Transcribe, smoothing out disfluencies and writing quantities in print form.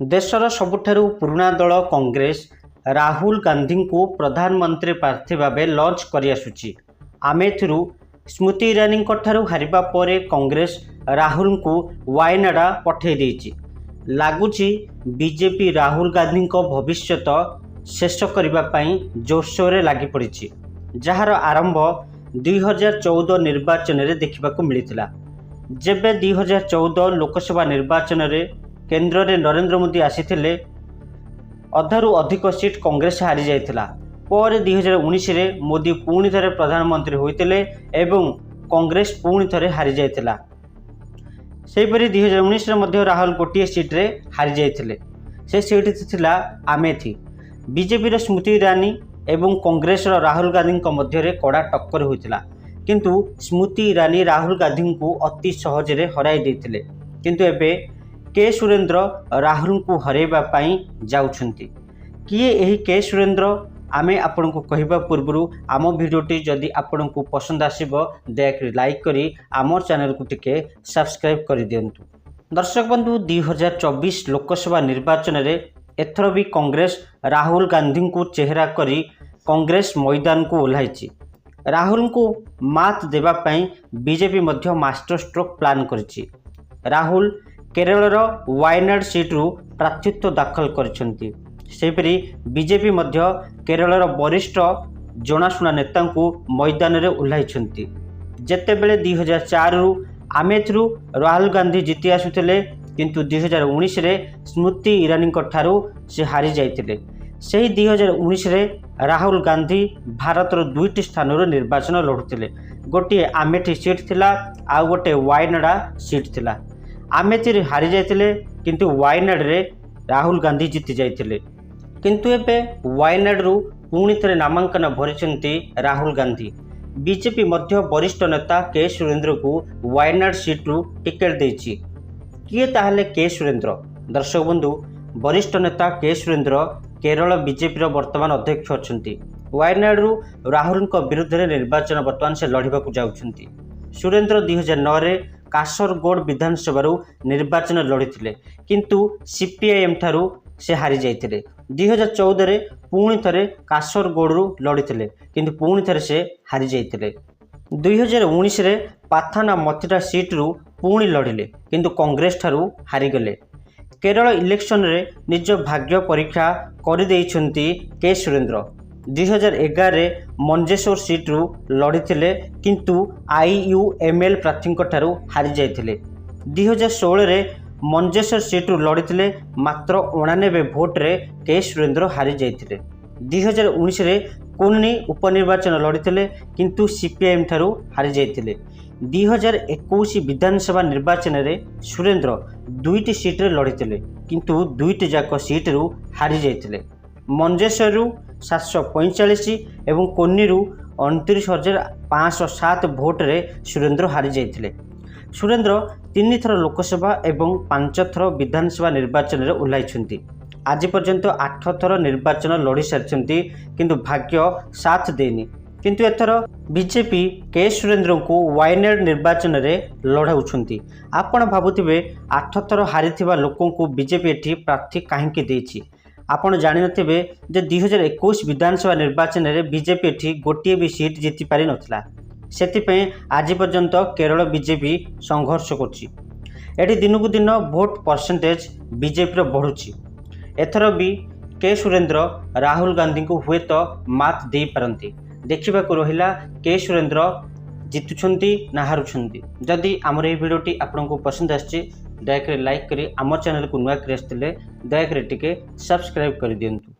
देशर सबुठारु पुराना दल कांग्रेस राहुल गांधी को प्रधानमंत्री प्रार्थी भाव लॉन्च कर आसुची। आम एथुरु स्मृति ईरानी ठारू हारिबा परे कांग्रेस राहुल को वायनाडा पठे देइची। लागुची बीजेपी राहुल गांधी भविष्यत शेष करने जोरसोर लगी पड़ी, जार आरंभ 2014 निर्वाचन में देखा मिलता। जेबे 2014 लोकसभा निर्वाचन में केंद्र में नरेंद्र मोदी आसीथिले, अधारू अधिक सीट कांग्रेस हारी जाइथिला। पर 2019 रे मोदी पुणी थे प्रधानमंत्री होइतिले एवं कांग्रेस पुणी थे हारी जाइथिला। सेहीपरि 2019 रे मध्य राहुल गोटे सीट रे हारी जाइथिले। से सीट थिला आमेथी। बीजेपी स्मृति ईरानी एवं कांग्रेस राहुल गांधी मध्य कड़ा टक्कर होइतिला, किंतु स्मृति ईरानी राहुल गांधी को अति सहजरे हराई देथिले। किंतु एबे के सुरेंद्र राहुल को हरैबा पई जाउछंती। किए एही के सुरेंद्र आमे आपन को कहबा पूर्व आम वीडियोटी जदि आपन को पसंद आसीबो दयाकरी लाइक करी आमर चैनल को टिके सब्सक्राइब कर दियंतु। दर्शक बंधु 2024 लोकसभा निर्वाचन रे एथर भी कांग्रेस राहुल गांधी को चेहरा करी कांग्रेस मैदान को ओह्लाइछि। राहुल को मात देबा पई बीजेपी मध्य मास्टर स्ट्रोक प्लान करिछि। राहुल केरल वायनाड सीट्रु प्रार्थीत्व दाखल करिसेंती। सेहीपरि बीजेपी मध्य केरल वरिष्ठ जनाशुना नेता को मैदान में ओह्लाइछंती। जेतेबेले 2004 रु आमेथ्रु राहुल गांधी जीति आसुथिले, किंतु 2019 रे स्मृति ईरानी ठारू से हारी जाइतिले। सेही 2019 रे राहुल गांधी भारतर दुईटी स्थान निर्वाचन लड़ुथिले। गोटे आमेठी सीट थिला, आउ गोटे वायनाडा सीट थिला। आमेथी रे हारी जाइतिले, किंतु वायनाड रे राहुल गांधी जीति जाइतिले। किंतु एबे वायनाड रु पुणी थे नामांकन भरिसेंती राहुल गांधी। बीजेपी मध्य वरिष्ठ नेता के सुरेंद्र को वायनाड सीट रु टिकेट देइछि। किए ताहले के सुरेंद्र? दर्शक बंधु, वरिष्ठ नेता के सुरेंद्र केरल बीजेपी वर्तमान अध्यक्ष अछंती। वायनाड रु राहुल विरुद्ध निर्वाचन बर्तमान से लड़िबा जाउछंती। सुरेंद्र 2009 रे कासरगोड विधानसभा निर्वाचन लड़िथिले, किंतु सीपीआईएम ठारू से हारी जाइथिले। 2014 रे पुणी थे कासरगोड लड़िथिले, किंतु पुणी थे से हारी जाइथिले। 2019 रे पाथाना मथिरा सीट रु पुणी लड़िले, किंतु कांग्रेस ठारू हारीगले। केरल इलेक्शन रे निज भाग्य परीक्षा कर देइछंती के सुरेंद्र। 2011 रे मंजेश्वर सीट रु लड़िथिले, किंतु आईयूएमएल प्रार्थी ठारू हारी जाइथिले। 2016 रे मंजेश्वर सीट रु लड़िथिले, मात्र 89 भोट रे के सुरेंद्र हारी जाइथिले। 2019 रे कोन्नी उपनिर्वाचन लड़िथिले, किंतु सीपीआईएम ठारू हारी जाइथिले। 2021 विधानसभा निर्वाचन रे सुरेंद्र दुईटी सीट रे लड़िथिले, किंतु दुईटी जाक सीट रु हारी जाइथिले। मंजेश्वर रु 745 एवं कोन्नी रु 29,507 भोट रे सुरेंद्र हारी जाइथिले। सुरेंद्र 3 थर लोकसभा एवं 5 थर विधानसभा निर्वाचन में ओह्लाइछंती। आज पर्यंत 8 थर निर्वाचन लड़ी सारी, किंतु भाग्य साथ देनी। किंतु एथर बीजेपी के सुरेंद्र को वायनाड निर्वाचन में लड़ाउछंती। आपण भाबुथिबे 8 थर हारिथिबा लोकों को बीजेपी एठी प्रार्थी काहेकि देछि? आपण जानि नथिबे जे 2021 विधानसभा निर्वाचन में बीजेपी एठी गोटे भी सीट जीति पारि नथिला। सेतिपय आज पर्यंत केरल बीजेपी संघर्ष करछि। एठी दिनकु दिन भोट परसेंटेज बीजेपी बढ़ुछि। एथर भी के सुरेंद्र राहुल गांधी को हुए तो मात दे पारंती। देखिबा को रहिला के सुरेंद्र जितुछंती ना हारुछंती। जदि आमर ए वीडियोटी आपनको पसंद आछि दयाकरी लाइक करी आमर चैनल को नुआ करे आस्थिले दयाकरी टिके सब्सक्राइब कर दियंतु।